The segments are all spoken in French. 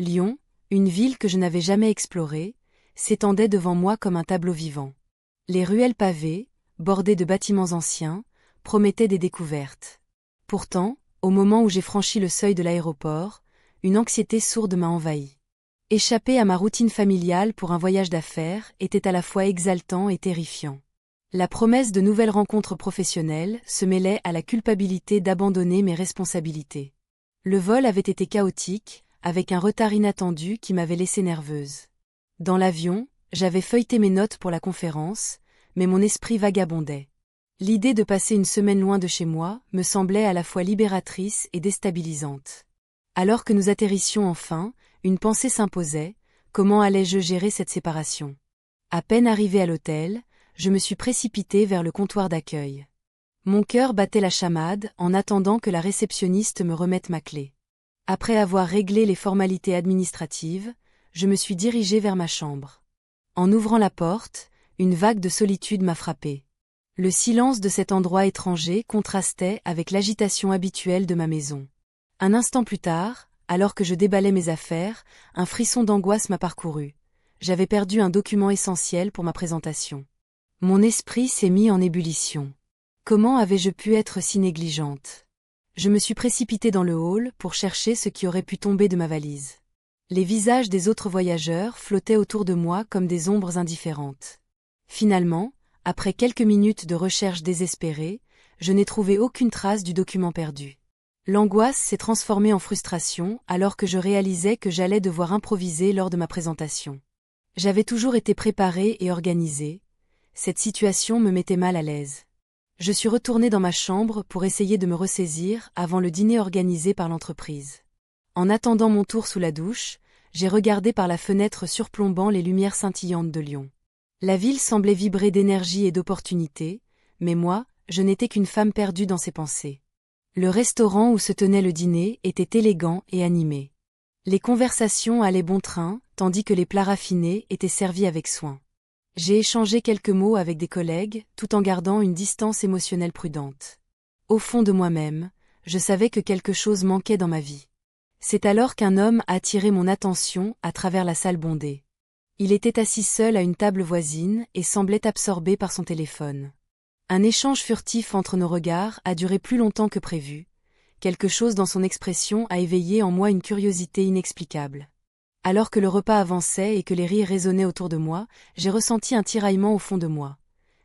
Lyon, une ville que je n'avais jamais explorée, s'étendait devant moi comme un tableau vivant. Les ruelles pavées, bordées de bâtiments anciens, promettaient des découvertes. Pourtant, au moment où j'ai franchi le seuil de l'aéroport, une anxiété sourde m'a envahi. Échapper à ma routine familiale pour un voyage d'affaires était à la fois exaltant et terrifiant. La promesse de nouvelles rencontres professionnelles se mêlait à la culpabilité d'abandonner mes responsabilités. Le vol avait été chaotique, avec un retard inattendu qui m'avait laissée nerveuse. Dans l'avion, j'avais feuilleté mes notes pour la conférence, mais mon esprit vagabondait. L'idée de passer une semaine loin de chez moi me semblait à la fois libératrice et déstabilisante. Alors que nous atterrissions enfin, une pensée s'imposait: comment allais-je gérer cette séparation? À peine arrivé à l'hôtel, je me suis précipitée vers le comptoir d'accueil. Mon cœur battait la chamade en attendant que la réceptionniste me remette ma clé. Après avoir réglé les formalités administratives, je me suis dirigée vers ma chambre. En ouvrant la porte, une vague de solitude m'a frappée. Le silence de cet endroit étranger contrastait avec l'agitation habituelle de ma maison. Un instant plus tard, alors que je déballais mes affaires, un frisson d'angoisse m'a parcouru. J'avais perdu un document essentiel pour ma présentation. Mon esprit s'est mis en ébullition. Comment avais-je pu être si négligente? Je me suis précipitée dans le hall pour chercher ce qui aurait pu tomber de ma valise. Les visages des autres voyageurs flottaient autour de moi comme des ombres indifférentes. Finalement, après quelques minutes de recherche désespérée, je n'ai trouvé aucune trace du document perdu. L'angoisse s'est transformée en frustration alors que je réalisais que j'allais devoir improviser lors de ma présentation. J'avais toujours été préparée et organisée. Cette situation me mettait mal à l'aise. Je suis retournée dans ma chambre pour essayer de me ressaisir avant le dîner organisé par l'entreprise. En attendant mon tour sous la douche, j'ai regardé par la fenêtre surplombant les lumières scintillantes de Lyon. La ville semblait vibrer d'énergie et d'opportunité, mais moi, je n'étais qu'une femme perdue dans ses pensées. Le restaurant où se tenait le dîner était élégant et animé. Les conversations allaient bon train, tandis que les plats raffinés étaient servis avec soin. J'ai échangé quelques mots avec des collègues, tout en gardant une distance émotionnelle prudente. Au fond de moi-même, je savais que quelque chose manquait dans ma vie. C'est alors qu'un homme a attiré mon attention à travers la salle bondée. Il était assis seul à une table voisine et semblait absorbé par son téléphone. Un échange furtif entre nos regards a duré plus longtemps que prévu. Quelque chose dans son expression a éveillé en moi une curiosité inexplicable. Alors que le repas avançait et que les rires résonnaient autour de moi, j'ai ressenti un tiraillement au fond de moi.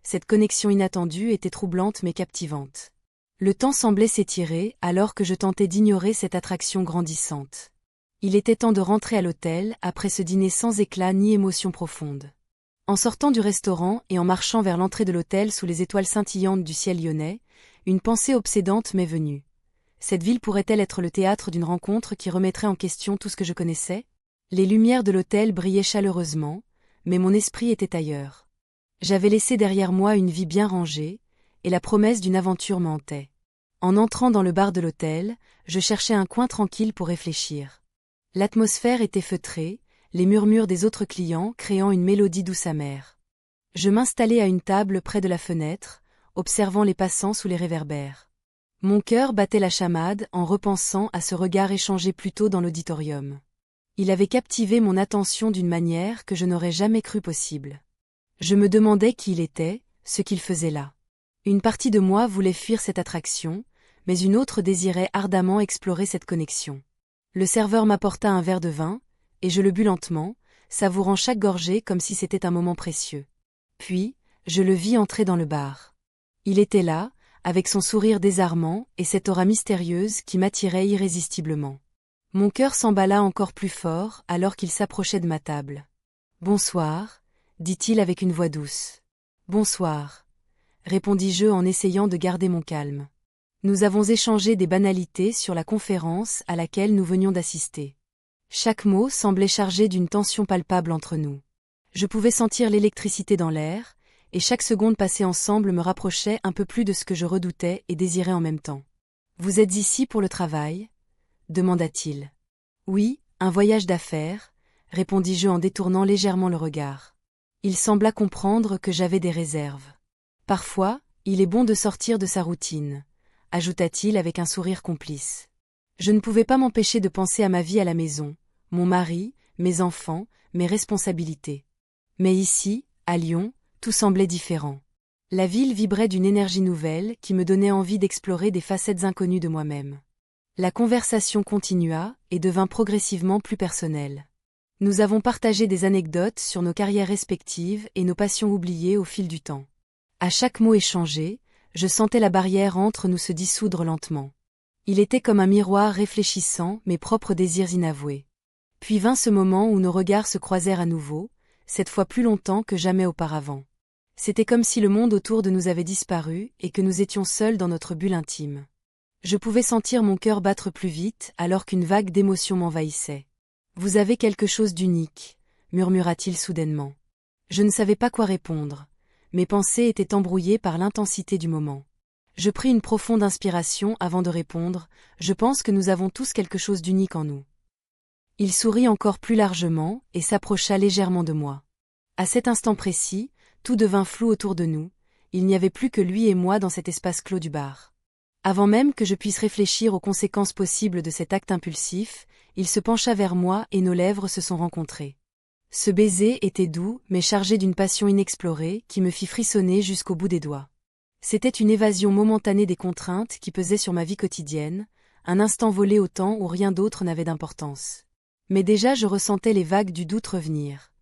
Cette connexion inattendue était troublante mais captivante. Le temps semblait s'étirer alors que je tentais d'ignorer cette attraction grandissante. Il était temps de rentrer à l'hôtel après ce dîner sans éclat ni émotion profonde. En sortant du restaurant et en marchant vers l'entrée de l'hôtel sous les étoiles scintillantes du ciel lyonnais, une pensée obsédante m'est venue. Cette ville pourrait-elle être le théâtre d'une rencontre qui remettrait en question tout ce que je connaissais? Les lumières de l'hôtel brillaient chaleureusement, mais mon esprit était ailleurs. J'avais laissé derrière moi une vie bien rangée, et la promesse d'une aventure me hantait. En entrant dans le bar de l'hôtel, je cherchais un coin tranquille pour réfléchir. L'atmosphère était feutrée, les murmures des autres clients créant une mélodie douce amère. Je m'installai à une table près de la fenêtre, observant les passants sous les réverbères. Mon cœur battait la chamade en repensant à ce regard échangé plus tôt dans l'auditorium. Il avait captivé mon attention d'une manière que je n'aurais jamais cru possible. Je me demandais qui il était, ce qu'il faisait là. Une partie de moi voulait fuir cette attraction, mais une autre désirait ardemment explorer cette connexion. Le serveur m'apporta un verre de vin, et je le bus lentement, savourant chaque gorgée comme si c'était un moment précieux. Puis, je le vis entrer dans le bar. Il était là, avec son sourire désarmant et cette aura mystérieuse qui m'attirait irrésistiblement. Mon cœur s'emballa encore plus fort alors qu'il s'approchait de ma table. « Bonsoir », dit-il avec une voix douce. « Bonsoir », répondis-je en essayant de garder mon calme. Nous avons échangé des banalités sur la conférence à laquelle nous venions d'assister. Chaque mot semblait chargé d'une tension palpable entre nous. Je pouvais sentir l'électricité dans l'air, et chaque seconde passée ensemble me rapprochait un peu plus de ce que je redoutais et désirais en même temps. « Vous êtes ici pour le travail ?» demanda-t-il. « Oui, un voyage d'affaires », répondis-je en détournant légèrement le regard. Il sembla comprendre que j'avais des réserves. « Parfois, il est bon de sortir de sa routine », ajouta-t-il avec un sourire complice. Je ne pouvais pas m'empêcher de penser à ma vie à la maison, mon mari, mes enfants, mes responsabilités. Mais ici, à Lyon, tout semblait différent. La ville vibrait d'une énergie nouvelle qui me donnait envie d'explorer des facettes inconnues de moi-même. La conversation continua et devint progressivement plus personnelle. Nous avons partagé des anecdotes sur nos carrières respectives et nos passions oubliées au fil du temps. À chaque mot échangé, je sentais la barrière entre nous se dissoudre lentement. Il était comme un miroir réfléchissant mes propres désirs inavoués. Puis vint ce moment où nos regards se croisèrent à nouveau, cette fois plus longtemps que jamais auparavant. C'était comme si le monde autour de nous avait disparu et que nous étions seuls dans notre bulle intime. Je pouvais sentir mon cœur battre plus vite alors qu'une vague d'émotions m'envahissait. « Vous avez quelque chose d'unique », murmura-t-il soudainement. Je ne savais pas quoi répondre. Mes pensées étaient embrouillées par l'intensité du moment. Je pris une profonde inspiration avant de répondre « Je pense que nous avons tous quelque chose d'unique en nous ». Il sourit encore plus largement et s'approcha légèrement de moi. À cet instant précis, tout devint flou autour de nous, il n'y avait plus que lui et moi dans cet espace clos du bar. Avant même que je puisse réfléchir aux conséquences possibles de cet acte impulsif, il se pencha vers moi et nos lèvres se sont rencontrées. Ce baiser était doux mais chargé d'une passion inexplorée qui me fit frissonner jusqu'au bout des doigts. C'était une évasion momentanée des contraintes qui pesaient sur ma vie quotidienne, un instant volé au temps où rien d'autre n'avait d'importance. Mais déjà je ressentais les vagues du doute revenir.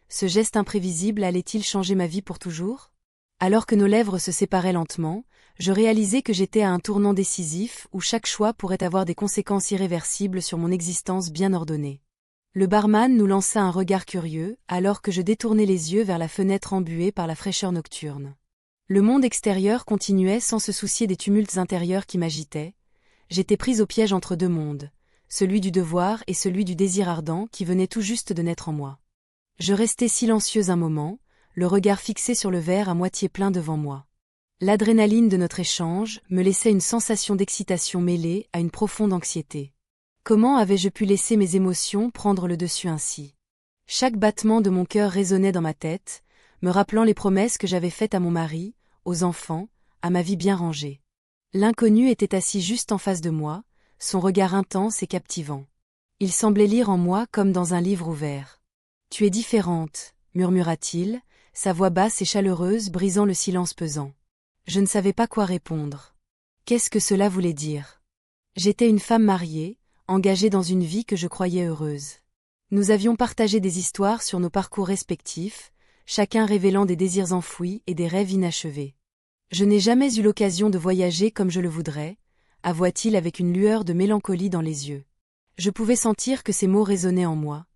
Ce geste imprévisible allait-il changer ma vie pour toujours ? Alors que nos lèvres se séparaient lentement, je réalisais que j'étais à un tournant décisif où chaque choix pourrait avoir des conséquences irréversibles sur mon existence bien ordonnée. Le barman nous lança un regard curieux, alors que je détournais les yeux vers la fenêtre embuée par la fraîcheur nocturne. Le monde extérieur continuait sans se soucier des tumultes intérieurs qui m'agitaient. J'étais prise au piège entre deux mondes, celui du devoir et celui du désir ardent qui venait tout juste de naître en moi. Je restai silencieuse un moment, le regard fixé sur le verre à moitié plein devant moi. L'adrénaline de notre échange me laissait une sensation d'excitation mêlée à une profonde anxiété. Comment avais-je pu laisser mes émotions prendre le dessus ainsi ? Chaque battement de mon cœur résonnait dans ma tête, me rappelant les promesses que j'avais faites à mon mari, aux enfants, à ma vie bien rangée. L'inconnu était assis juste en face de moi, son regard intense et captivant. Il semblait lire en moi comme dans un livre ouvert. « Tu es différente », murmura-t-il, sa voix basse et chaleureuse brisant le silence pesant. Je ne savais pas quoi répondre. Qu'est-ce que cela voulait dire ? J'étais une femme mariée, engagée dans une vie que je croyais heureuse. Nous avions partagé des histoires sur nos parcours respectifs, chacun révélant des désirs enfouis et des rêves inachevés. Je n'ai jamais eu l'occasion de voyager comme je le voudrais, avoua-t-il avec une lueur de mélancolie dans les yeux. Je pouvais sentir que ces mots résonnaient en moi.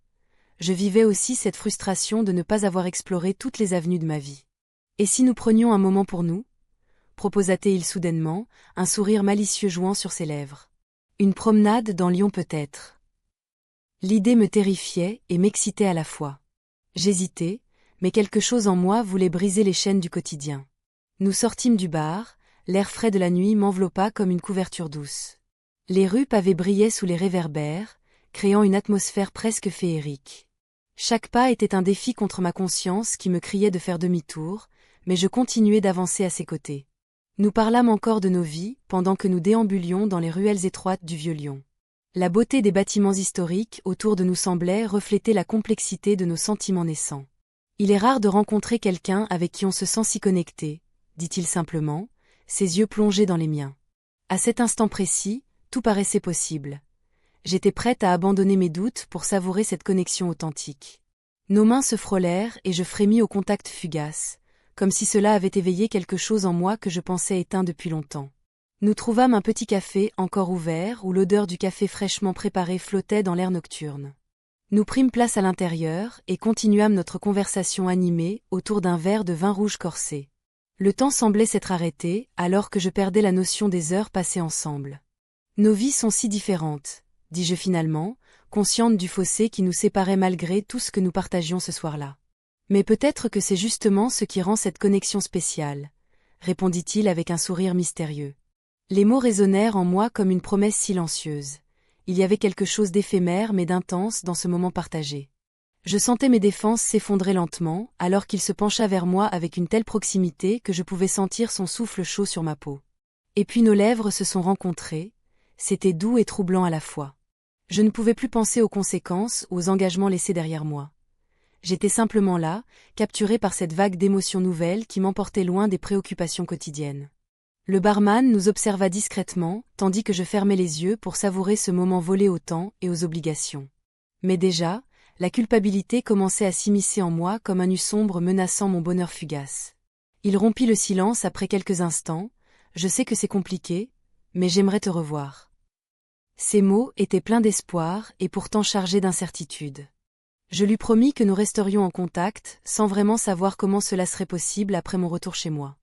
Je vivais aussi cette frustration de ne pas avoir exploré toutes les avenues de ma vie. Et si nous prenions un moment pour nous ? Proposa-t-il soudainement, un sourire malicieux jouant sur ses lèvres. Une promenade dans Lyon peut-être. L'idée me terrifiait et m'excitait à la fois. J'hésitais, mais quelque chose en moi voulait briser les chaînes du quotidien. Nous sortîmes du bar, l'air frais de la nuit m'enveloppa comme une couverture douce. Les rues pavées brillaient sous les réverbères, créant une atmosphère presque féerique. Chaque pas était un défi contre ma conscience qui me criait de faire demi-tour, mais je continuais d'avancer à ses côtés. Nous parlâmes encore de nos vies, pendant que nous déambulions dans les ruelles étroites du vieux Lyon. La beauté des bâtiments historiques autour de nous semblait refléter la complexité de nos sentiments naissants. Il est rare de rencontrer quelqu'un avec qui on se sent si connecté, dit-il simplement, ses yeux plongés dans les miens. À cet instant précis, tout paraissait possible. J'étais prête à abandonner mes doutes pour savourer cette connexion authentique. Nos mains se frôlèrent et je frémis au contact fugace, comme si cela avait éveillé quelque chose en moi que je pensais éteint depuis longtemps. Nous trouvâmes un petit café encore ouvert où l'odeur du café fraîchement préparé flottait dans l'air nocturne. Nous prîmes place à l'intérieur et continuâmes notre conversation animée autour d'un verre de vin rouge corsé. Le temps semblait s'être arrêté alors que je perdais la notion des heures passées ensemble. Nos vies sont si différentes, dis-je finalement, consciente du fossé qui nous séparait malgré tout ce que nous partagions ce soir-là. Mais peut-être que c'est justement ce qui rend cette connexion spéciale, répondit-il avec un sourire mystérieux. Les mots résonnèrent en moi comme une promesse silencieuse. Il y avait quelque chose d'éphémère mais d'intense dans ce moment partagé. Je sentais mes défenses s'effondrer lentement, alors qu'il se pencha vers moi avec une telle proximité que je pouvais sentir son souffle chaud sur ma peau. Et puis nos lèvres se sont rencontrées, c'était doux et troublant à la fois. Je ne pouvais plus penser aux conséquences ou aux engagements laissés derrière moi. J'étais simplement là, capturée par cette vague d'émotions nouvelles qui m'emportait loin des préoccupations quotidiennes. Le barman nous observa discrètement, tandis que je fermais les yeux pour savourer ce moment volé au temps et aux obligations. Mais déjà, la culpabilité commençait à s'immiscer en moi comme un nu sombre menaçant mon bonheur fugace. Il rompit le silence après quelques instants. Je sais que c'est compliqué, mais j'aimerais te revoir. Ces mots étaient pleins d'espoir et pourtant chargés d'incertitude. Je lui promis que nous resterions en contact, sans vraiment savoir comment cela serait possible après mon retour chez moi.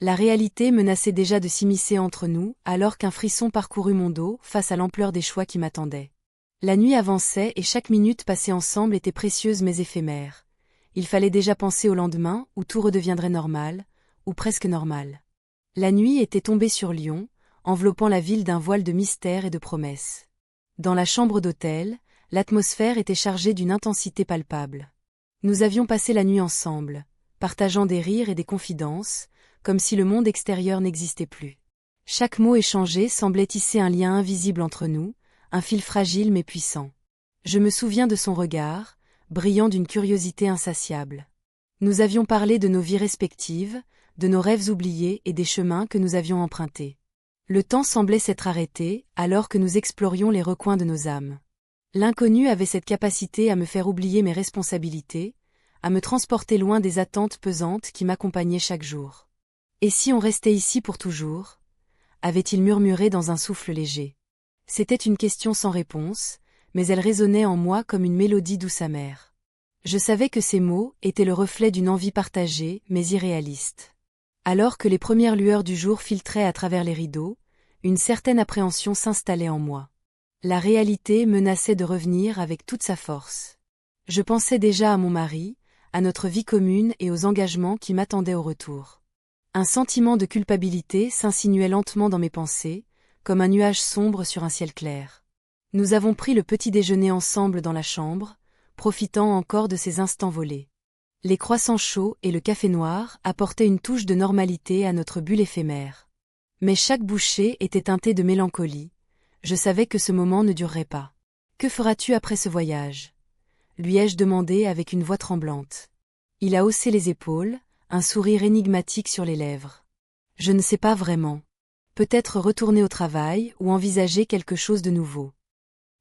La réalité menaçait déjà de s'immiscer entre nous, alors qu'un frisson parcourut mon dos face à l'ampleur des choix qui m'attendaient. La nuit avançait et chaque minute passée ensemble était précieuse mais éphémère. Il fallait déjà penser au lendemain, où tout redeviendrait normal, ou presque normal. La nuit était tombée sur Lyon, enveloppant la ville d'un voile de mystère et de promesses. Dans la chambre d'hôtel, l'atmosphère était chargée d'une intensité palpable. Nous avions passé la nuit ensemble, partageant des rires et des confidences, comme si le monde extérieur n'existait plus. Chaque mot échangé semblait tisser un lien invisible entre nous, un fil fragile mais puissant. Je me souviens de son regard, brillant d'une curiosité insatiable. Nous avions parlé de nos vies respectives, de nos rêves oubliés et des chemins que nous avions empruntés. Le temps semblait s'être arrêté, alors que nous explorions les recoins de nos âmes. L'inconnu avait cette capacité à me faire oublier mes responsabilités, à me transporter loin des attentes pesantes qui m'accompagnaient chaque jour. Et si on restait ici pour toujours ? Avait-il murmuré dans un souffle léger. C'était une question sans réponse, mais elle résonnait en moi comme une mélodie douce amère. Je savais que ces mots étaient le reflet d'une envie partagée, mais irréaliste. Alors que les premières lueurs du jour filtraient à travers les rideaux, une certaine appréhension s'installait en moi. La réalité menaçait de revenir avec toute sa force. Je pensais déjà à mon mari, à notre vie commune et aux engagements qui m'attendaient au retour. Un sentiment de culpabilité s'insinuait lentement dans mes pensées, comme un nuage sombre sur un ciel clair. Nous avons pris le petit déjeuner ensemble dans la chambre, profitant encore de ces instants volés. Les croissants chauds et le café noir apportaient une touche de normalité à notre bulle éphémère. Mais chaque bouchée était teintée de mélancolie. Je savais que ce moment ne durerait pas. « Que feras-tu après ce voyage ?» lui ai-je demandé avec une voix tremblante. Il a haussé les épaules, un sourire énigmatique sur les lèvres. « Je ne sais pas vraiment. Peut-être retourner au travail ou envisager quelque chose de nouveau. »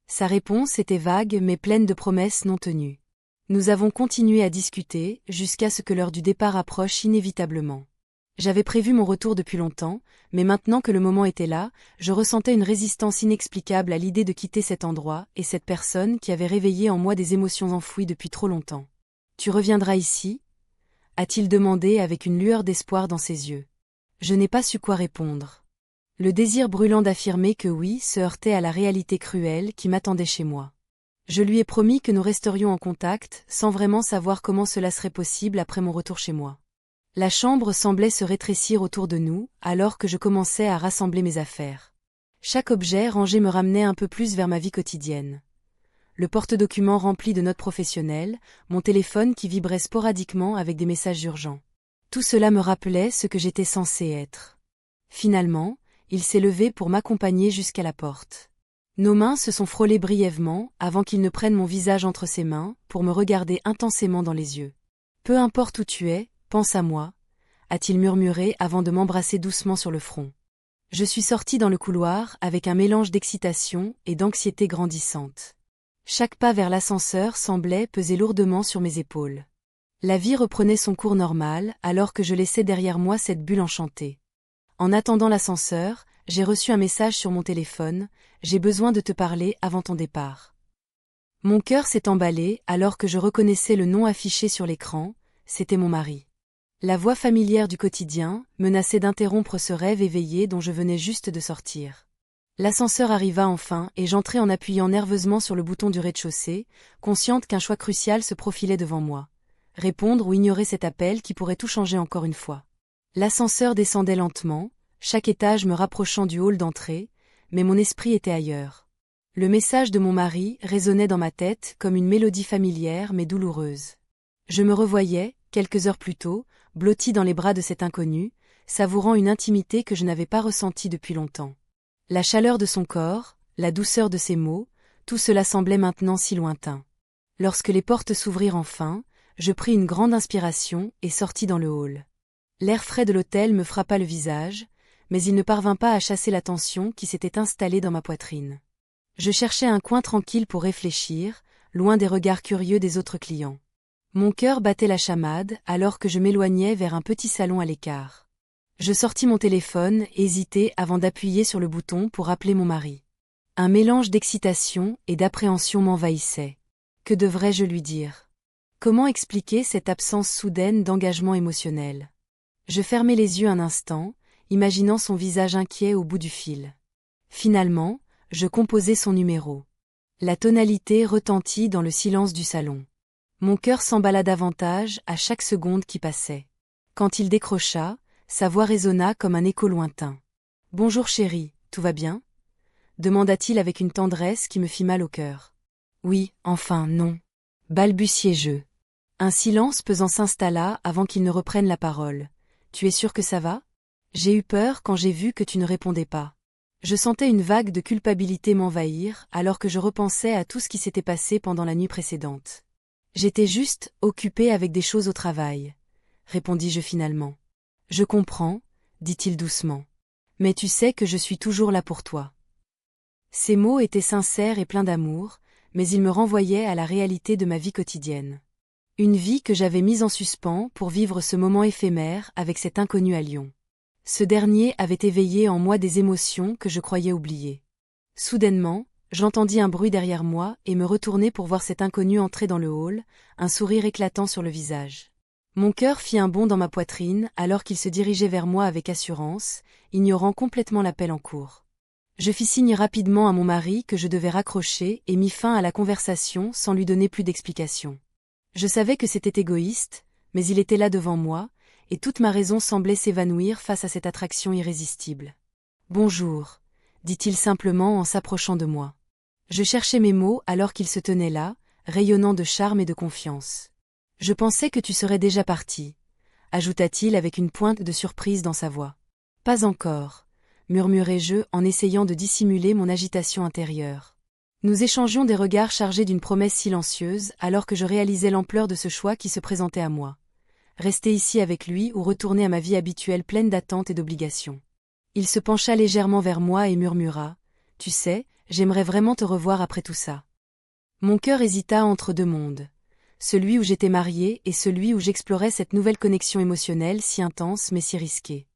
Sa réponse était vague mais pleine de promesses non tenues. Nous avons continué à discuter, jusqu'à ce que l'heure du départ approche inévitablement. J'avais prévu mon retour depuis longtemps, mais maintenant que le moment était là, je ressentais une résistance inexplicable à l'idée de quitter cet endroit et cette personne qui avait réveillé en moi des émotions enfouies depuis trop longtemps. « Tu reviendras ici ?» a-t-il demandé avec une lueur d'espoir dans ses yeux. Je n'ai pas su quoi répondre. Le désir brûlant d'affirmer que oui se heurtait à la réalité cruelle qui m'attendait chez moi. Je lui ai promis que nous resterions en contact, sans vraiment savoir comment cela serait possible après mon retour chez moi. La chambre semblait se rétrécir autour de nous, alors que je commençais à rassembler mes affaires. Chaque objet rangé me ramenait un peu plus vers ma vie quotidienne. Le porte-documents rempli de notes professionnelles, mon téléphone qui vibrait sporadiquement avec des messages urgents. Tout cela me rappelait ce que j'étais censée être. Finalement, il s'est levé pour m'accompagner jusqu'à la porte. Nos mains se sont frôlées brièvement avant qu'il ne prenne mon visage entre ses mains pour me regarder intensément dans les yeux. « Peu importe où tu es, pense à moi », a-t-il murmuré avant de m'embrasser doucement sur le front. Je suis sortie dans le couloir avec un mélange d'excitation et d'anxiété grandissante. Chaque pas vers l'ascenseur semblait peser lourdement sur mes épaules. La vie reprenait son cours normal alors que je laissais derrière moi cette bulle enchantée. En attendant l'ascenseur, j'ai reçu un message sur mon téléphone. J'ai besoin de te parler avant ton départ. Mon cœur s'est emballé alors que je reconnaissais le nom affiché sur l'écran, c'était mon mari. La voix familière du quotidien menaçait d'interrompre ce rêve éveillé dont je venais juste de sortir. L'ascenseur arriva enfin et j'entrai en appuyant nerveusement sur le bouton du rez-de-chaussée, consciente qu'un choix crucial se profilait devant moi. Répondre ou ignorer cet appel qui pourrait tout changer encore une fois. L'ascenseur descendait lentement, chaque étage me rapprochant du hall d'entrée, mais mon esprit était ailleurs. Le message de mon mari résonnait dans ma tête comme une mélodie familière mais douloureuse. Je me revoyais, quelques heures plus tôt, blottie dans les bras de cet inconnu, savourant une intimité que je n'avais pas ressentie depuis longtemps. La chaleur de son corps, la douceur de ses mots, Tout cela semblait maintenant si lointain. Lorsque les portes s'ouvrirent enfin, je pris une grande inspiration et sortis dans le hall. L'air frais de l'hôtel me frappa le visage, mais il ne parvint pas à chasser la tension qui s'était installée dans ma poitrine. Je cherchais un coin tranquille pour réfléchir, loin des regards curieux des autres clients. Mon cœur battait la chamade alors que je m'éloignais vers un petit salon à l'écart. Je sortis mon téléphone, hésité avant d'appuyer sur le bouton pour appeler mon mari. Un mélange d'excitation et d'appréhension m'envahissait. Que devrais-je lui dire? Comment expliquer cette absence soudaine d'engagement émotionnel? Je fermai les yeux un instant, imaginant son visage inquiet au bout du fil. Finalement, je composai son numéro. La tonalité retentit dans le silence du salon. Mon cœur s'emballa davantage à chaque seconde qui passait. Quand il décrocha, sa voix résonna comme un écho lointain. « Bonjour chérie, tout va bien ?» demanda-t-il avec une tendresse qui me fit mal au cœur. « Oui, enfin, non. » balbutiai-je. Un silence pesant s'installa avant qu'il ne reprenne la parole. « Tu es sûr que ça va ? J'ai eu peur quand j'ai vu que tu ne répondais pas. » Je sentais une vague de culpabilité m'envahir alors que je repensais à tout ce qui s'était passé pendant la nuit précédente. « J'étais juste occupée avec des choses au travail, » répondis-je finalement. « Je comprends, » dit-il doucement. « Mais tu sais que je suis toujours là pour toi. » Ces mots étaient sincères et pleins d'amour, mais ils me renvoyaient à la réalité de ma vie quotidienne. Une vie que j'avais mise en suspens pour vivre ce moment éphémère avec cet inconnu à Lyon. Ce dernier avait éveillé en moi des émotions que je croyais oublier. Soudainement, j'entendis un bruit derrière moi et me retournai pour voir cet inconnu entrer dans le hall, un sourire éclatant sur le visage. Mon cœur fit un bond dans ma poitrine alors qu'il se dirigeait vers moi avec assurance, ignorant complètement l'appel en cours. Je fis signe rapidement à mon mari que je devais raccrocher et mis fin à la conversation sans lui donner plus d'explications. Je savais que c'était égoïste, mais il était là devant moi, et toute ma raison semblait s'évanouir face à cette attraction irrésistible. « Bonjour », dit-il simplement en s'approchant de moi. Je cherchais mes mots alors qu'il se tenait là, rayonnant de charme et de confiance. « Je pensais que tu serais déjà parti », ajouta-t-il avec une pointe de surprise dans sa voix. « Pas encore », murmurai-je en essayant de dissimuler mon agitation intérieure. Nous échangions des regards chargés d'une promesse silencieuse alors que je réalisais l'ampleur de ce choix qui se présentait à moi. Rester ici avec lui ou retourner à ma vie habituelle pleine d'attentes et d'obligations. Il se pencha légèrement vers moi et murmura « Tu sais, j'aimerais vraiment te revoir après tout ça. » Mon cœur hésita entre deux mondes. Celui où j'étais mariée et celui où j'explorais cette nouvelle connexion émotionnelle si intense mais si risquée.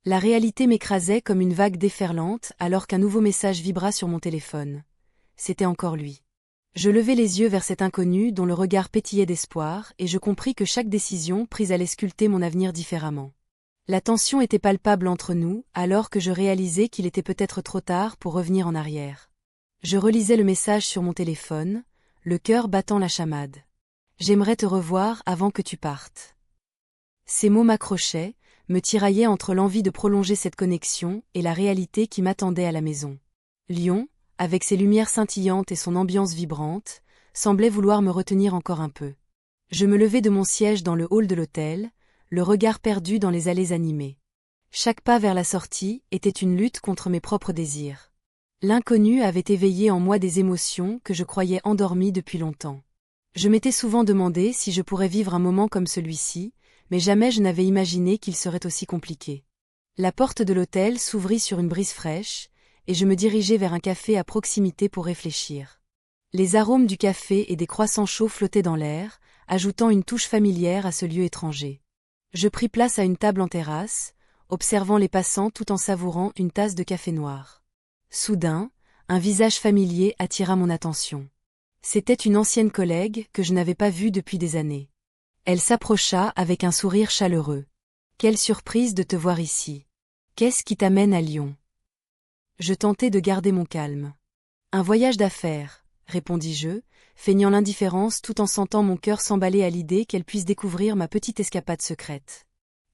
La réalité m'écrasait comme une vague déferlante alors qu'un nouveau message vibra sur mon téléphone. C'était encore lui. Je levai les yeux vers cet inconnu dont le regard pétillait d'espoir et je compris que chaque décision prise allait sculpter mon avenir différemment. La tension était palpable entre nous alors que je réalisais qu'il était peut-être trop tard pour revenir en arrière. Je relisais le message sur mon téléphone, le cœur battant la chamade. « J'aimerais te revoir avant que tu partes. » Ces mots m'accrochaient, me tiraillaient entre l'envie de prolonger cette connexion et la réalité qui m'attendait à la maison. Lyon, avec ses lumières scintillantes et son ambiance vibrante, semblait vouloir me retenir encore un peu. Je me levai de mon siège dans le hall de l'hôtel, le regard perdu dans les allées animées. Chaque pas vers la sortie était une lutte contre mes propres désirs. L'inconnu avait éveillé en moi des émotions que je croyais endormies depuis longtemps. Je m'étais souvent demandé si je pourrais vivre un moment comme celui-ci, mais jamais je n'avais imaginé qu'il serait aussi compliqué. La porte de l'hôtel s'ouvrit sur une brise fraîche, et je me dirigeai vers un café à proximité pour réfléchir. Les arômes du café et des croissants chauds flottaient dans l'air, ajoutant une touche familière à ce lieu étranger. Je pris place à une table en terrasse, observant les passants tout en savourant une tasse de café noir. Soudain, un visage familier attira mon attention. C'était une ancienne collègue que je n'avais pas vue depuis des années. Elle s'approcha avec un sourire chaleureux. « Quelle surprise de te voir ici. Qu'est-ce qui t'amène à Lyon ?» Je tentai de garder mon calme. « Un voyage d'affaires », répondis-je, feignant l'indifférence tout en sentant mon cœur s'emballer à l'idée qu'elle puisse découvrir ma petite escapade secrète.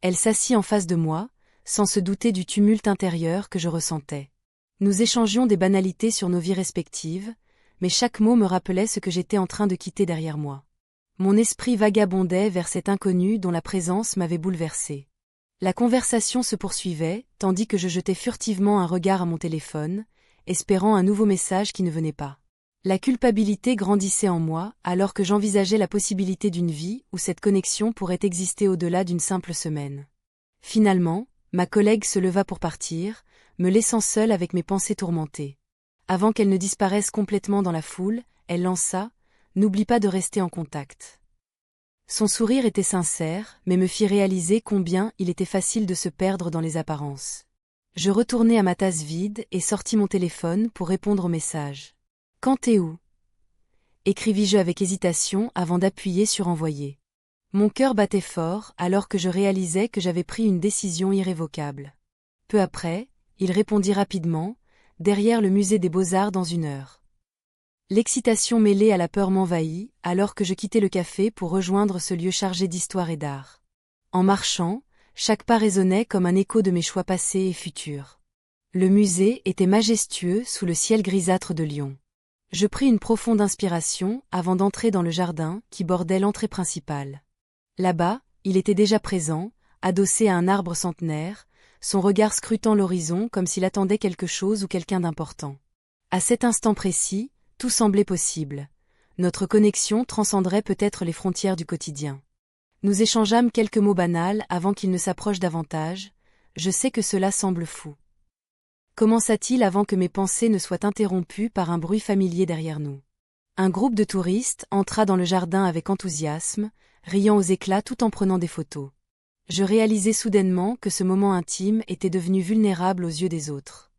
Elle s'assit en face de moi, sans se douter du tumulte intérieur que je ressentais. Nous échangions des banalités sur nos vies respectives, mais chaque mot me rappelait ce que j'étais en train de quitter derrière moi. Mon esprit vagabondait vers cet inconnu dont la présence m'avait bouleversé. La conversation se poursuivait, tandis que je jetais furtivement un regard à mon téléphone, espérant un nouveau message qui ne venait pas. La culpabilité grandissait en moi alors que j'envisageais la possibilité d'une vie où cette connexion pourrait exister au-delà d'une simple semaine. Finalement, ma collègue se leva pour partir, me laissant seule avec mes pensées tourmentées. Avant qu'elles ne disparaissent complètement dans la foule, elle lança « N'oublie pas de rester en contact ». Son sourire était sincère, mais me fit réaliser combien il était facile de se perdre dans les apparences. Je retournai à ma tasse vide et sortis mon téléphone pour répondre au message. « Quand t'es où ?» écrivis-je avec hésitation avant d'appuyer sur envoyer. Mon cœur battait fort alors que je réalisais que j'avais pris une décision irrévocable. Peu après, il répondit rapidement, derrière le musée des Beaux-Arts dans 1 heure. L'excitation mêlée à la peur m'envahit alors que je quittais le café pour rejoindre ce lieu chargé d'histoire et d'art. En marchant, chaque pas résonnait comme un écho de mes choix passés et futurs. Le musée était majestueux sous le ciel grisâtre de Lyon. Je pris une profonde inspiration avant d'entrer dans le jardin qui bordait l'entrée principale. Là-bas, il était déjà présent, adossé à un arbre centenaire, son regard scrutant l'horizon comme s'il attendait quelque chose ou quelqu'un d'important. À cet instant précis, tout semblait possible. Notre connexion transcenderait peut-être les frontières du quotidien. Nous échangeâmes quelques mots banals avant qu'il ne s'approche davantage. Je sais que cela semble fou. Commença-t-il avant que mes pensées ne soient interrompues par un bruit familier derrière nous. Un groupe de touristes entra dans le jardin avec enthousiasme, riant aux éclats tout en prenant des photos. Je réalisai soudainement que ce moment intime était devenu vulnérable aux yeux des autres.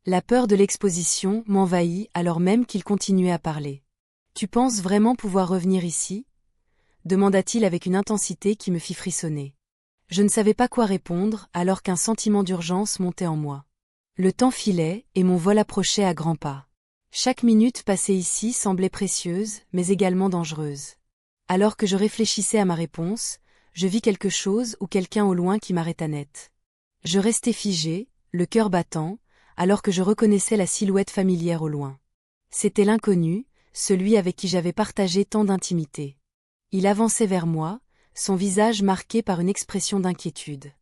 La peur de l'exposition m'envahit alors même qu'il continuait à parler. « Tu penses vraiment pouvoir revenir ici ?» demanda-t-il avec une intensité qui me fit frissonner. Je ne savais pas quoi répondre alors qu'un sentiment d'urgence montait en moi. Le temps filait et mon vol approchait à grands pas. Chaque minute passée ici semblait précieuse, mais également dangereuse. Alors que je réfléchissais à ma réponse, je vis quelque chose ou quelqu'un au loin qui m'arrêta net. Je restai figé, le cœur battant, alors que je reconnaissais la silhouette familière au loin. C'était l'inconnu, celui avec qui j'avais partagé tant d'intimité. Il avançait vers moi, son visage marqué par une expression d'inquiétude.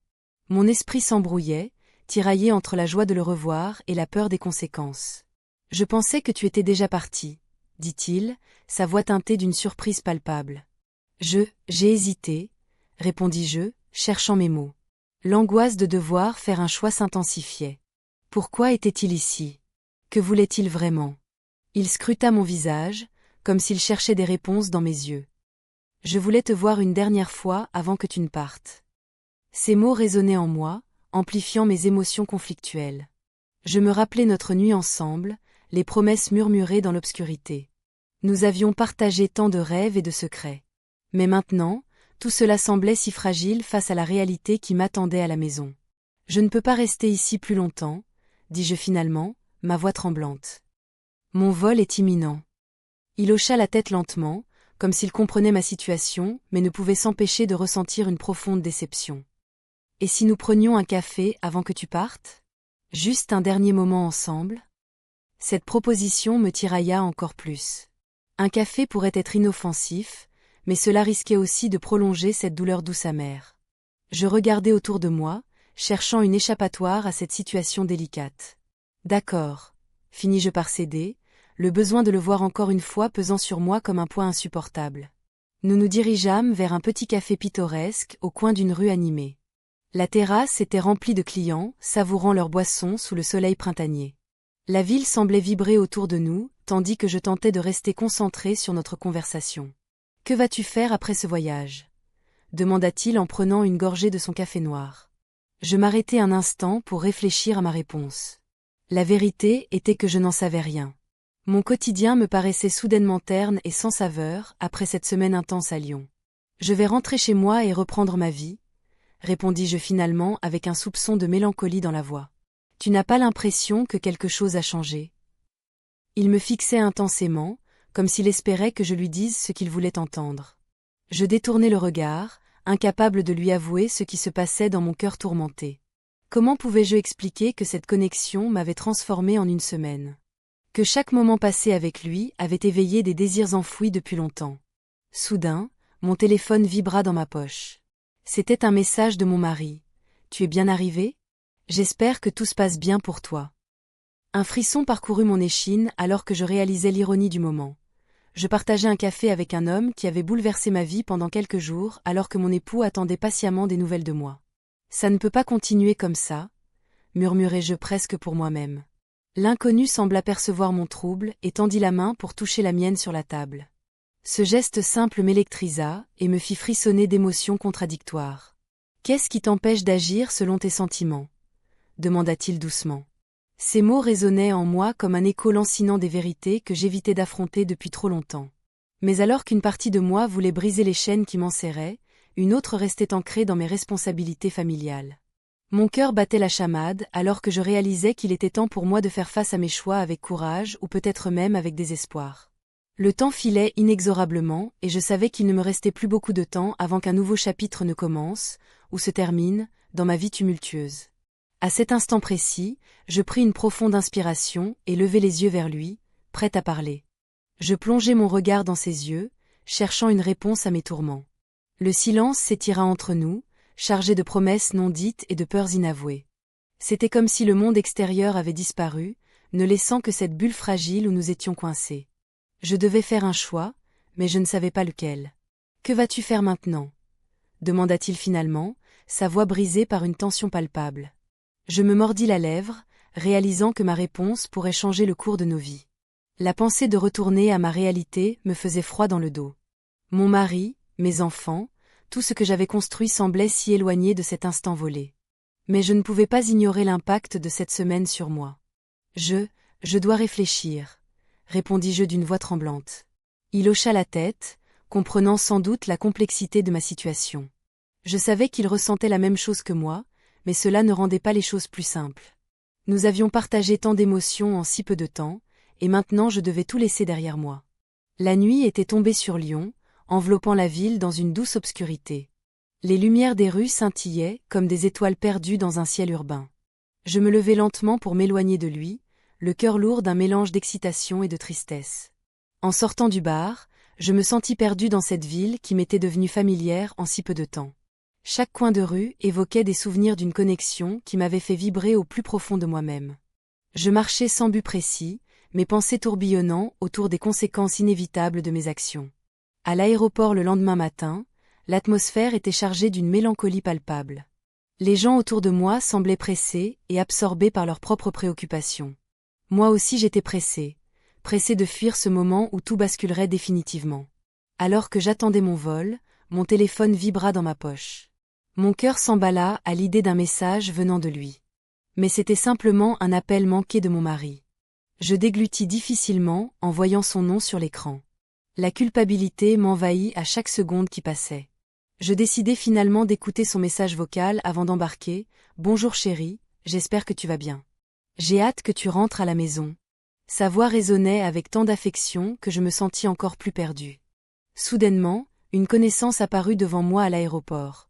Mon esprit s'embrouillait, tiraillé entre la joie de le revoir et la peur des conséquences. « Je pensais que tu étais déjà parti, » dit-il, sa voix teintée d'une surprise palpable. « J'ai hésité, » répondis-je, cherchant mes mots. L'angoisse de devoir faire un choix s'intensifiait. Pourquoi était-il ici? Que voulait-il vraiment? Il scruta mon visage, comme s'il cherchait des réponses dans mes yeux. « Je voulais te voir une dernière fois avant que tu ne partes. » Ces mots résonnaient en moi, amplifiant mes émotions conflictuelles. Je me rappelais notre nuit ensemble, les promesses murmurées dans l'obscurité. Nous avions partagé tant de rêves et de secrets. Mais maintenant, tout cela semblait si fragile face à la réalité qui m'attendait à la maison. « Je ne peux pas rester ici plus longtemps, » dis-je finalement, ma voix tremblante. « Mon vol est imminent. » Il hocha la tête lentement, comme s'il comprenait ma situation, mais ne pouvait s'empêcher de ressentir une profonde déception. « Et si nous prenions un café avant que tu partes? Juste un dernier moment ensemble ?» Cette proposition me tirailla encore plus. Un café pourrait être inoffensif, mais cela risquait aussi de prolonger cette douleur douce amère. Je regardais autour de moi, cherchant une échappatoire à cette situation délicate. « D'accord, » finis-je par céder, le besoin de le voir encore une fois pesant sur moi comme un poids insupportable. Nous nous dirigeâmes vers un petit café pittoresque au coin d'une rue animée. La terrasse était remplie de clients, savourant leurs boissons sous le soleil printanier. La ville semblait vibrer autour de nous, tandis que je tentais de rester concentré sur notre conversation. « Que vas-tu faire après ce voyage ?» demanda-t-il en prenant une gorgée de son café noir. Je m'arrêtai un instant pour réfléchir à ma réponse. La vérité était que je n'en savais rien. Mon quotidien me paraissait soudainement terne et sans saveur après cette semaine intense à Lyon. « Je vais rentrer chez moi et reprendre ma vie, » répondis-je finalement avec un soupçon de mélancolie dans la voix. « Tu n'as pas l'impression que quelque chose a changé ?» Il me fixait intensément, comme s'il espérait que je lui dise ce qu'il voulait entendre. Je détournai le regard, incapable de lui avouer ce qui se passait dans mon cœur tourmenté. Comment pouvais-je expliquer que cette connexion m'avait transformé en une semaine? Que chaque moment passé avec lui avait éveillé des désirs enfouis depuis longtemps. Soudain, mon téléphone vibra dans ma poche. C'était un message de mon mari. « Tu es bien arrivé ? J'espère que tout se passe bien pour toi. » Un frisson parcourut mon échine alors que je réalisais l'ironie du moment. Je partageais un café avec un homme qui avait bouleversé ma vie pendant quelques jours alors que mon époux attendait patiemment des nouvelles de moi. Ça ne peut pas continuer comme ça, murmurai-je presque pour moi-même. L'inconnu semble apercevoir mon trouble et tendit la main pour toucher la mienne sur la table. Ce geste simple m'électrisa et me fit frissonner d'émotions contradictoires. « Qu'est-ce qui t'empêche d'agir selon tes sentiments » demanda-t-il doucement. Ces mots résonnaient en moi comme un écho lancinant des vérités que j'évitais d'affronter depuis trop longtemps. Mais alors qu'une partie de moi voulait briser les chaînes qui m'enserraient, une autre restait ancrée dans mes responsabilités familiales. Mon cœur battait la chamade alors que je réalisais qu'il était temps pour moi de faire face à mes choix avec courage ou peut-être même avec désespoir. Le temps filait inexorablement et je savais qu'il ne me restait plus beaucoup de temps avant qu'un nouveau chapitre ne commence, ou se termine, dans ma vie tumultueuse. À cet instant précis, je pris une profonde inspiration et levai les yeux vers lui, prête à parler. Je plongeai mon regard dans ses yeux, cherchant une réponse à mes tourments. Le silence s'étira entre nous, chargé de promesses non dites et de peurs inavouées. C'était comme si le monde extérieur avait disparu, ne laissant que cette bulle fragile où nous étions coincés. Je devais faire un choix, mais je ne savais pas lequel. « Que vas-tu faire maintenant » demanda-t-il finalement, sa voix brisée par une tension palpable. Je me mordis la lèvre, réalisant que ma réponse pourrait changer le cours de nos vies. La pensée de retourner à ma réalité me faisait froid dans le dos. Mon mari, mes enfants, tout ce que j'avais construit semblait si éloigné de cet instant volé. Mais je ne pouvais pas ignorer l'impact de cette semaine sur moi. Je dois réfléchir, répondis-je d'une voix tremblante. Il hocha la tête, comprenant sans doute la complexité de ma situation. Je savais qu'il ressentait la même chose que moi, mais cela ne rendait pas les choses plus simples. Nous avions partagé tant d'émotions en si peu de temps, et maintenant je devais tout laisser derrière moi. La nuit était tombée sur Lyon, enveloppant la ville dans une douce obscurité. Les lumières des rues scintillaient comme des étoiles perdues dans un ciel urbain. Je me levai lentement pour m'éloigner de lui, le cœur lourd d'un mélange d'excitation et de tristesse. En sortant du bar, je me sentis perdu dans cette ville qui m'était devenue familière en si peu de temps. Chaque coin de rue évoquait des souvenirs d'une connexion qui m'avait fait vibrer au plus profond de moi-même. Je marchais sans but précis, mes pensées tourbillonnant autour des conséquences inévitables de mes actions. À l'aéroport le lendemain matin, l'atmosphère était chargée d'une mélancolie palpable. Les gens autour de moi semblaient pressés et absorbés par leurs propres préoccupations. Moi aussi j'étais pressé de fuir ce moment où tout basculerait définitivement. Alors que j'attendais mon vol, mon téléphone vibra dans ma poche. Mon cœur s'emballa à l'idée d'un message venant de lui. Mais c'était simplement un appel manqué de mon mari. Je déglutis difficilement en voyant son nom sur l'écran. La culpabilité m'envahit à chaque seconde qui passait. Je décidai finalement d'écouter son message vocal avant d'embarquer. « Bonjour chérie, j'espère que tu vas bien. J'ai hâte que tu rentres à la maison. » Sa voix résonnait avec tant d'affection que je me sentis encore plus perdu. Soudainement, une connaissance apparut devant moi à l'aéroport.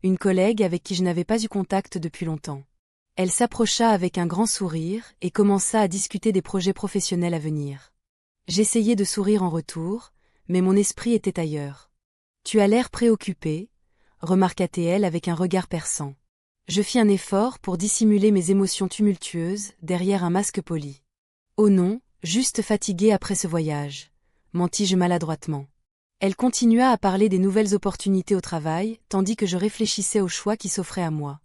Une collègue avec qui je n'avais pas eu contact depuis longtemps. Elle s'approcha avec un grand sourire et commença à discuter des projets professionnels à venir. J'essayai de sourire en retour, mais mon esprit était ailleurs. « Tu as l'air préoccupé » remarqua-t-elle avec un regard perçant. Je fis un effort pour dissimuler mes émotions tumultueuses derrière un masque poli. « Oh non, juste fatiguée après ce voyage » mentis-je maladroitement. Elle continua à parler des nouvelles opportunités au travail, tandis que je réfléchissais au choix qui s'offrait à moi.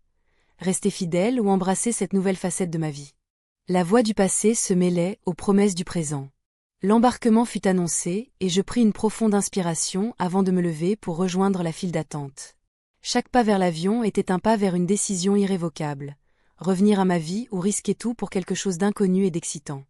Rester fidèle ou embrasser cette nouvelle facette de ma vie. La voix du passé se mêlait aux promesses du présent. L'embarquement fut annoncé et je pris une profonde inspiration avant de me lever pour rejoindre la file d'attente. Chaque pas vers l'avion était un pas vers une décision irrévocable. Revenir à ma vie ou risquer tout pour quelque chose d'inconnu et d'excitant.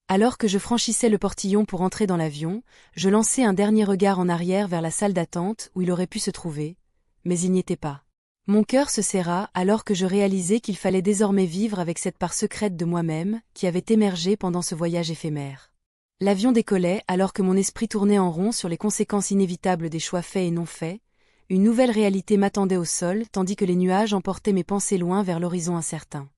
Alors que je franchissais le portillon pour entrer dans l'avion, je lançai un dernier regard en arrière vers la salle d'attente où il aurait pu se trouver, mais il n'y était pas. Mon cœur se serra alors que je réalisais qu'il fallait désormais vivre avec cette part secrète de moi-même qui avait émergé pendant ce voyage éphémère. L'avion décollait alors que mon esprit tournait en rond sur les conséquences inévitables des choix faits et non faits. Une nouvelle réalité m'attendait au sol tandis que les nuages emportaient mes pensées loin vers l'horizon incertain.